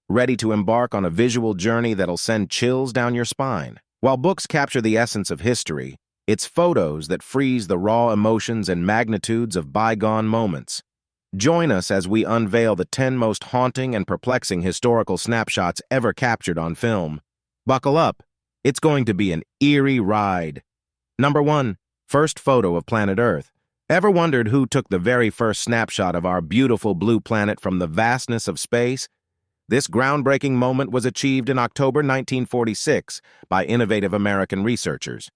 ready to embark on a visual journey that'll send chills down your spine. While books capture the essence of history, it's photos that freeze the raw emotions and magnitudes of bygone moments. Join us as we unveil the 10 most haunting and perplexing historical snapshots ever captured on film. Buckle up. It's going to be an eerie ride. Number 1. First photo of planet Earth. Ever wondered who took the very first snapshot of our beautiful blue planet from the vastness of space? This groundbreaking moment was achieved in October 1946 by innovative American researchers.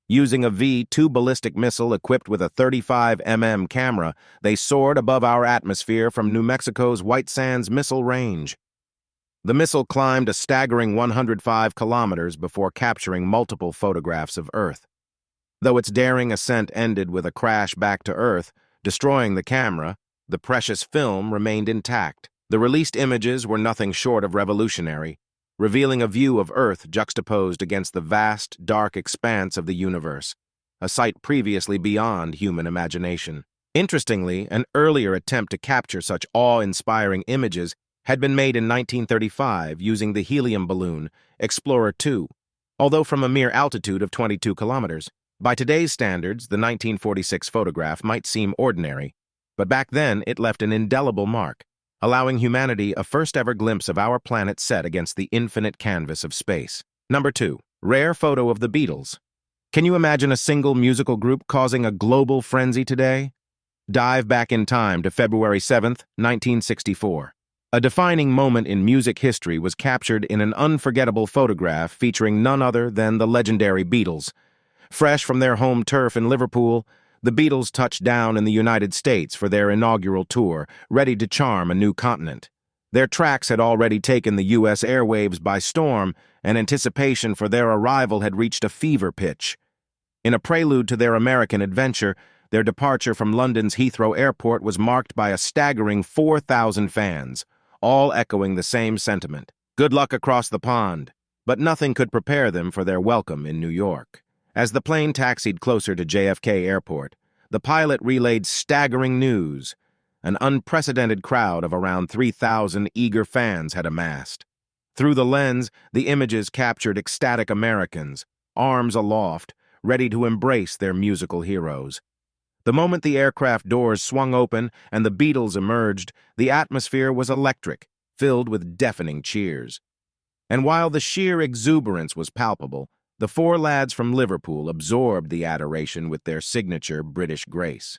Using a V-2 ballistic missile equipped with a 35mm camera, they soared above our atmosphere from New Mexico's White Sands Missile Range. The missile climbed a staggering 105 kilometers before capturing multiple photographs of Earth. Though its daring ascent ended with a crash back to Earth, destroying the camera, the precious film remained intact. The released images were nothing short of revolutionary, revealing a view of Earth juxtaposed against the vast, dark expanse of the universe, a sight previously beyond human imagination. Interestingly, an earlier attempt to capture such awe-inspiring images had been made in 1935 using the helium balloon Explorer 2, although from a mere altitude of 22 kilometers. By today's standards, the 1946 photograph might seem ordinary, but back then it left an indelible mark, allowing humanity a first-ever glimpse of our planet set against the infinite canvas of space. Number 2. Rare photo of the Beatles. Can you imagine a single musical group causing a global frenzy today? Dive back in time to February 7, 1964. A defining moment in music history was captured in an unforgettable photograph featuring none other than the legendary Beatles. Fresh from their home turf in Liverpool, the Beatles touched down in the United States for their inaugural tour, ready to charm a new continent. Their tracks had already taken the U.S. airwaves by storm, and anticipation for their arrival had reached a fever pitch. In a prelude to their American adventure, their departure from London's Heathrow Airport was marked by a staggering 4,000 fans, all echoing the same sentiment. Good luck across the pond. But nothing could prepare them for their welcome in New York. As the plane taxied closer to JFK Airport, the pilot relayed staggering news. An unprecedented crowd of around 3,000 eager fans had amassed. Through the lens, the images captured ecstatic Americans, arms aloft, ready to embrace their musical heroes. The moment the aircraft doors swung open and the Beatles emerged, the atmosphere was electric, filled with deafening cheers. And while the sheer exuberance was palpable, the four lads from Liverpool absorbed the adoration with their signature British grace.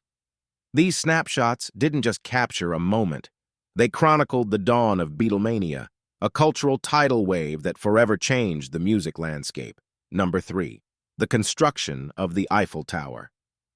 These snapshots didn't just capture a moment. They chronicled the dawn of Beatlemania, a cultural tidal wave that forever changed the music landscape. Number 3. The construction of the Eiffel Tower.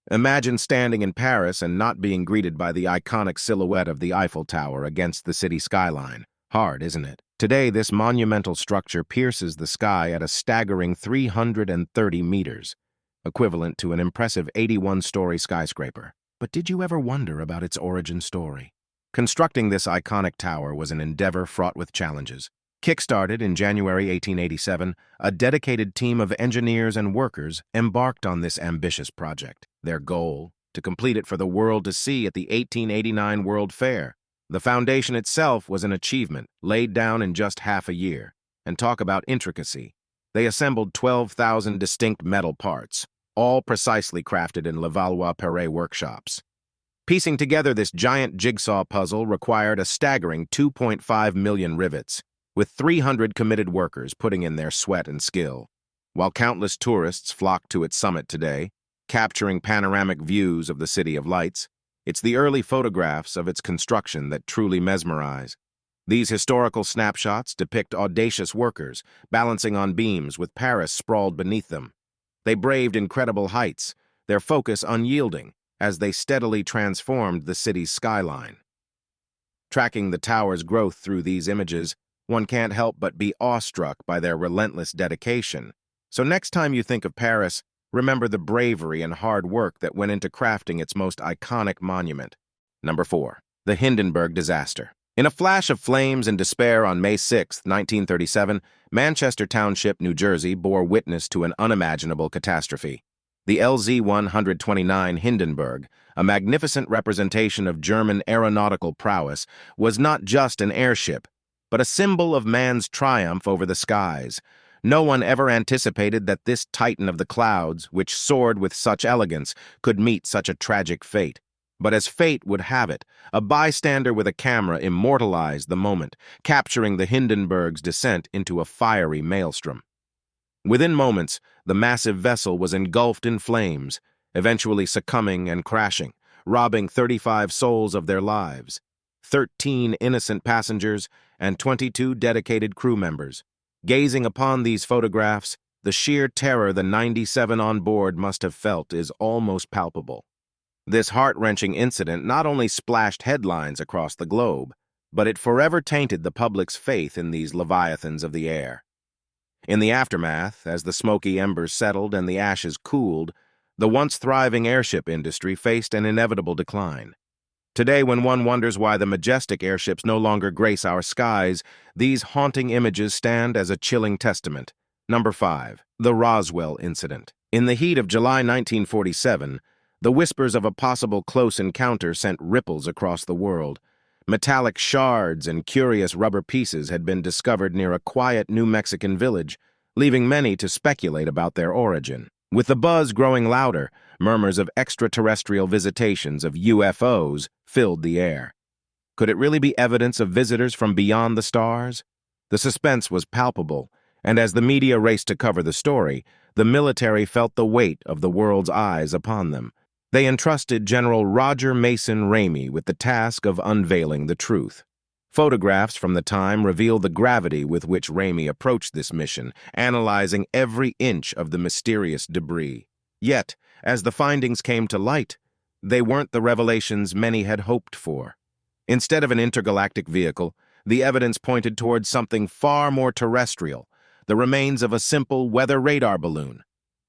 Imagine standing in Paris and not being greeted by the iconic silhouette of the Eiffel Tower against the city skyline. Hard, isn't it? Today, this monumental structure pierces the sky at a staggering 330 meters, equivalent to an impressive 81-story skyscraper. But did you ever wonder about its origin story? Constructing this iconic tower was an endeavor fraught with challenges. Kickstarted in January 1887, a dedicated team of engineers and workers embarked on this ambitious project. Their goal, to complete it for the world to see at the 1889 World Fair. The foundation itself was an achievement, laid down in just half a year. And talk about intricacy. They assembled 12,000 distinct metal parts, all precisely crafted in Levallois-Perret workshops. Piecing together this giant jigsaw puzzle required a staggering 2.5 million rivets, with 300 committed workers putting in their sweat and skill. While countless tourists flock to its summit today, capturing panoramic views of the City of Lights, it's the early photographs of its construction that truly mesmerize. These historical snapshots depict audacious workers balancing on beams with Paris sprawled beneath them. They braved incredible heights, their focus unyielding, as they steadily transformed the city's skyline. Tracking the tower's growth through these images, one can't help but be awestruck by their relentless dedication. So next time you think of Paris, remember the bravery and hard work that went into crafting its most iconic monument. Number 4. The Hindenburg Disaster. In a flash of flames and despair on May 6, 1937, Manchester Township, New Jersey, bore witness to an unimaginable catastrophe. The LZ-129 Hindenburg, a magnificent representation of German aeronautical prowess, was not just an airship. but a symbol of man's triumph over the skies. No one ever anticipated that this titan of the clouds, which soared with such elegance, could meet such a tragic fate. But as fate would have it, a bystander with a camera immortalized the moment, capturing the Hindenburg's descent into a fiery maelstrom. Within moments, the massive vessel was engulfed in flames, eventually succumbing and crashing, robbing 35 souls of their lives, 13 innocent passengers, and 22 dedicated crew members. Gazing upon these photographs, the sheer terror the 97 on board must have felt is almost palpable. This heart-wrenching incident not only splashed headlines across the globe, but it forever tainted the public's faith in these leviathans of the air. In the aftermath, as the smoky embers settled and the ashes cooled, the once thriving airship industry faced an inevitable decline. Today, when one wonders why the majestic airships no longer grace our skies, these haunting images stand as a chilling testament. Number 5. The Roswell Incident. In the heat of July 1947, the whispers of a possible close encounter sent ripples across the world. Metallic shards and curious rubber pieces had been discovered near a quiet New Mexican village, leaving many to speculate about their origin. With the buzz growing louder, murmurs of extraterrestrial visitations of UFOs filled the air. Could it really be evidence of visitors from beyond the stars? The suspense was palpable, and as the media raced to cover the story, the military felt the weight of the world's eyes upon them. They entrusted General Roger Mason Ramey with the task of unveiling the truth. Photographs from the time reveal the gravity with which Ramey approached this mission, analyzing every inch of the mysterious debris. Yet, as the findings came to light, they weren't the revelations many had hoped for. Instead of an intergalactic vehicle, the evidence pointed towards something far more terrestrial, the remains of a simple weather radar balloon.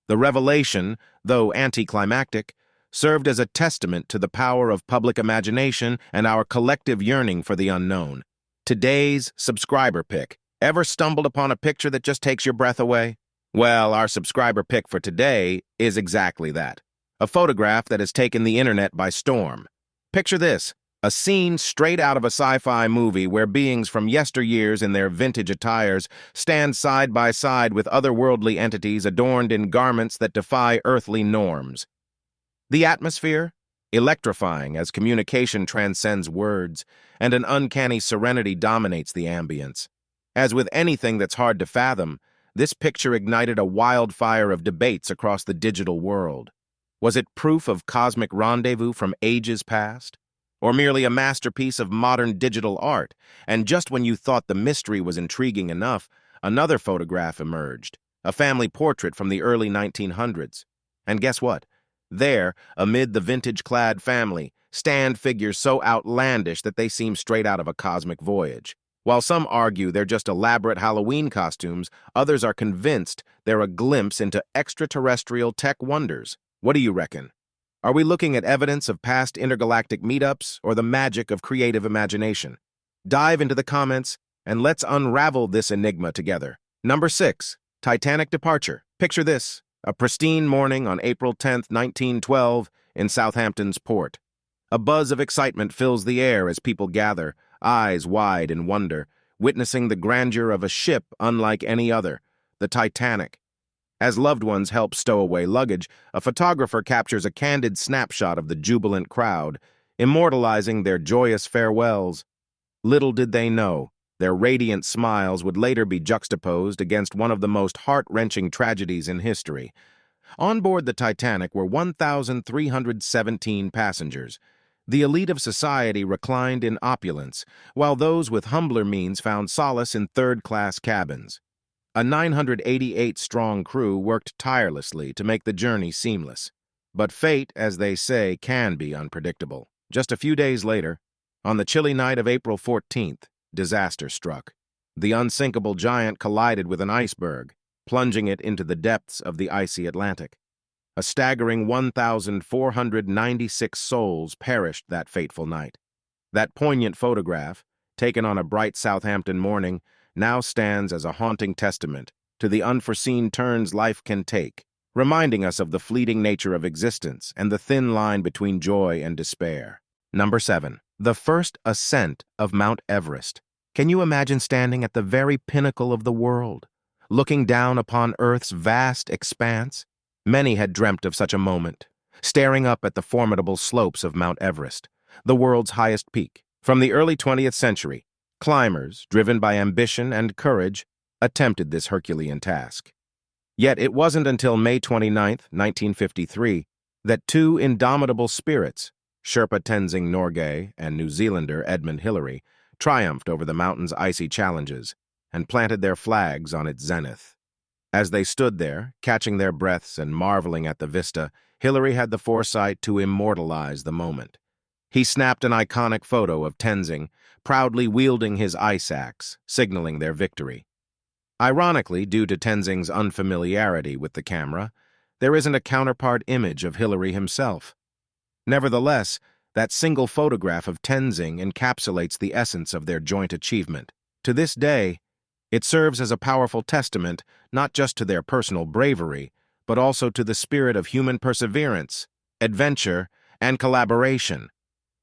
The revelation, though anticlimactic, served as a testament to the power of public imagination and our collective yearning for the unknown. Today's subscriber pick. Ever stumbled upon a picture that just takes your breath away? Well, our subscriber pick for today is exactly that. A photograph that has taken the internet by storm. Picture this, a scene straight out of a sci-fi movie where beings from yesteryears in their vintage attires stand side by side with otherworldly entities adorned in garments that defy earthly norms. The atmosphere? Electrifying as communication transcends words, and an uncanny serenity dominates the ambience. As with anything that's hard to fathom, this picture ignited a wildfire of debates across the digital world. Was it proof of cosmic rendezvous from ages past? Or merely a masterpiece of modern digital art? And just when you thought the mystery was intriguing enough, another photograph emerged, a family portrait from the early 1900s. And guess what? There, amid the vintage-clad family, stand figures so outlandish that they seem straight out of a cosmic voyage. While some argue they're just elaborate Halloween costumes, others are convinced they're a glimpse into extraterrestrial tech wonders. What do you reckon? Are we looking at evidence of past intergalactic meetups or the magic of creative imagination? Dive into the comments and let's unravel this enigma together. Number 6. Titanic departure. Picture this. A pristine morning on April 10, 1912, in Southampton's port. A buzz of excitement fills the air as people gather, eyes wide in wonder, witnessing the grandeur of a ship unlike any other, the Titanic. As loved ones help stow away luggage, a photographer captures a candid snapshot of the jubilant crowd, immortalizing their joyous farewells. Little did they know, their radiant smiles would later be juxtaposed against one of the most heart-wrenching tragedies in history. On board the Titanic were 1,317 passengers. The elite of society reclined in opulence, while those with humbler means found solace in third-class cabins. A 988-strong crew worked tirelessly to make the journey seamless. But fate, as they say, can be unpredictable. Just a few days later, on the chilly night of April 14th, disaster struck. The unsinkable giant collided with an iceberg, plunging it into the depths of the icy Atlantic. A staggering 1,496 souls perished that fateful night. That poignant photograph, taken on a bright Southampton morning, now stands as a haunting testament to the unforeseen turns life can take, reminding us of the fleeting nature of existence and the thin line between joy and despair. Number 7. The first ascent of Mount Everest. Can you imagine standing at the very pinnacle of the world, looking down upon Earth's vast expanse? Many had dreamt of such a moment, staring up at the formidable slopes of Mount Everest, the world's highest peak. From the early 20th century, climbers, driven by ambition and courage, attempted this Herculean task. Yet it wasn't until May 29, 1953, that two indomitable spirits, Sherpa Tenzing Norgay and New Zealander Edmund Hillary, triumphed over the mountain's icy challenges and planted their flags on its zenith. As they stood there, catching their breaths and marveling at the vista, Hillary had the foresight to immortalize the moment. He snapped an iconic photo of Tenzing, proudly wielding his ice axe, signaling their victory. Ironically, due to Tenzing's unfamiliarity with the camera, there isn't a counterpart image of Hillary himself. Nevertheless, that single photograph of Tenzing encapsulates the essence of their joint achievement. To this day, it serves as a powerful testament not just to their personal bravery, but also to the spirit of human perseverance, adventure, and collaboration.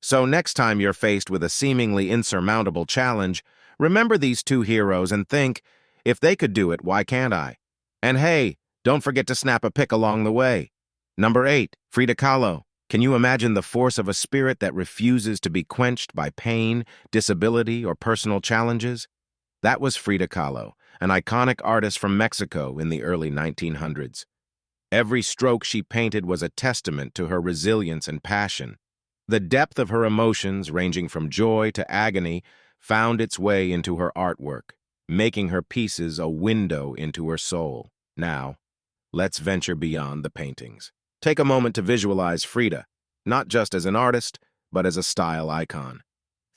So next time you're faced with a seemingly insurmountable challenge, remember these two heroes and think, if they could do it, why can't I? And hey, don't forget to snap a pic along the way. Number 8, Freda Kahlo. Can you imagine the force of a spirit that refuses to be quenched by pain, disability, or personal challenges? That was Freda Kahlo, an iconic artist from Mexico in the early 1900s. Every stroke she painted was a testament to her resilience and passion. The depth of her emotions, ranging from joy to agony, found its way into her artwork, making her pieces a window into her soul. Now, let's venture beyond the paintings. Take a moment to visualize Freda, not just as an artist, but as a style icon.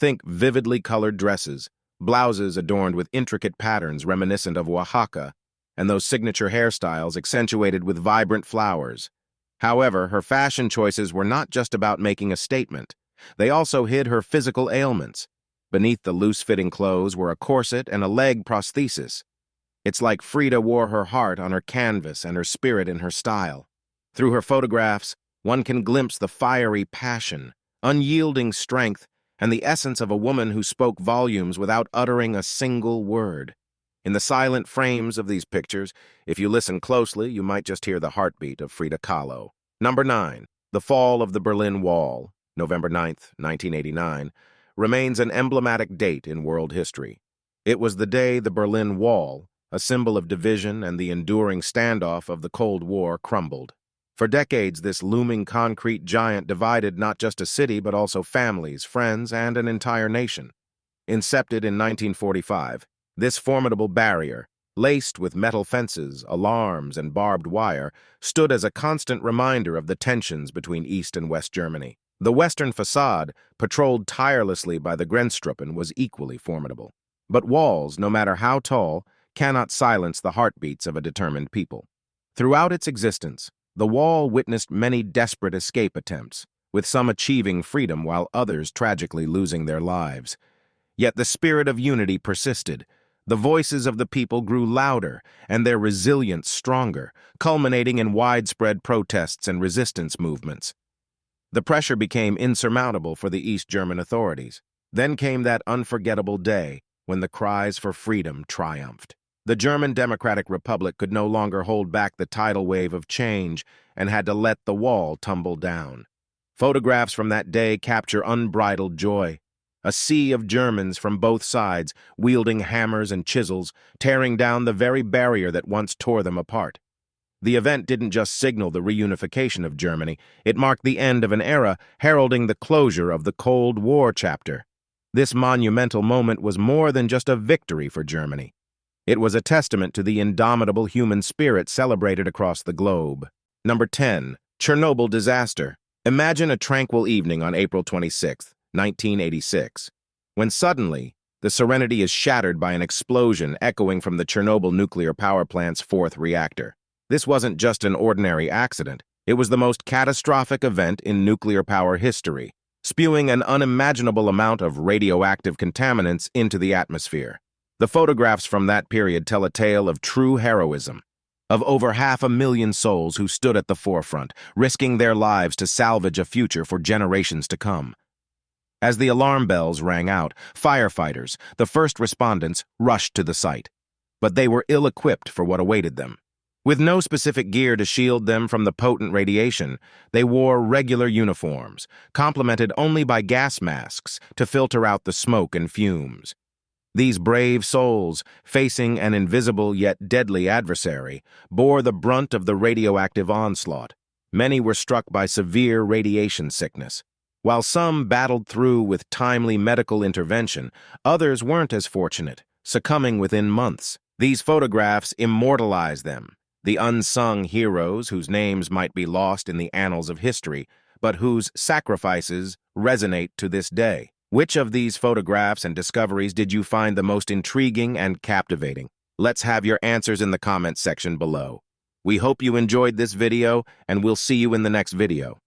Think vividly colored dresses, blouses adorned with intricate patterns reminiscent of Oaxaca, and those signature hairstyles accentuated with vibrant flowers. However, her fashion choices were not just about making a statement. They also hid her physical ailments. Beneath the loose-fitting clothes were a corset and a leg prosthesis. It's like Freda wore her heart on her canvas and her spirit in her style. Through her photographs, one can glimpse the fiery passion, unyielding strength, and the essence of a woman who spoke volumes without uttering a single word. In the silent frames of these pictures, if you listen closely, you might just hear the heartbeat of Freda Kahlo. Number 9, the fall of the Berlin Wall, November 9, 1989, remains an emblematic date in world history. It was the day the Berlin Wall, a symbol of division and the enduring standoff of the Cold War, crumbled. For decades, this looming concrete giant divided not just a city but also families, friends, and an entire nation. Incepted in 1945, this formidable barrier, laced with metal fences, alarms, and barbed wire, stood as a constant reminder of the tensions between East and West Germany. The western facade, patrolled tirelessly by the Grenztruppen, was equally formidable. But walls, no matter how tall, cannot silence the heartbeats of a determined people. Throughout its existence, the wall witnessed many desperate escape attempts, with some achieving freedom while others tragically losing their lives. Yet the spirit of unity persisted. The voices of the people grew louder and their resilience stronger, culminating in widespread protests and resistance movements. The pressure became insurmountable for the East German authorities. Then came that unforgettable day when the cries for freedom triumphed. The German Democratic Republic could no longer hold back the tidal wave of change and had to let the wall tumble down. Photographs from that day capture unbridled joy. A sea of Germans from both sides, wielding hammers and chisels, tearing down the very barrier that once tore them apart. The event didn't just signal the reunification of Germany, it marked the end of an era, heralding the closure of the Cold War chapter. This monumental moment was more than just a victory for Germany. It was a testament to the indomitable human spirit celebrated across the globe. Number 10, Chernobyl Disaster. Imagine a tranquil evening on April 26, 1986, when suddenly the serenity is shattered by an explosion echoing from the Chernobyl nuclear power plant's fourth reactor. This wasn't just an ordinary accident. It was the most catastrophic event in nuclear power history, spewing an unimaginable amount of radioactive contaminants into the atmosphere. The photographs from that period tell a tale of true heroism, of over 500,000 souls who stood at the forefront, risking their lives to salvage a future for generations to come. As the alarm bells rang out, firefighters, the first respondents, rushed to the site. But they were ill-equipped for what awaited them. With no specific gear to shield them from the potent radiation, they wore regular uniforms, complemented only by gas masks to filter out the smoke and fumes. These brave souls, facing an invisible yet deadly adversary, bore the brunt of the radioactive onslaught. Many were struck by severe radiation sickness. While some battled through with timely medical intervention, others weren't as fortunate, succumbing within months. These photographs immortalize them, the unsung heroes whose names might be lost in the annals of history, but whose sacrifices resonate to this day. Which of these photographs and discoveries did you find the most intriguing and captivating? Let's have your answers in the comments section below. We hope you enjoyed this video, and we'll see you in the next video.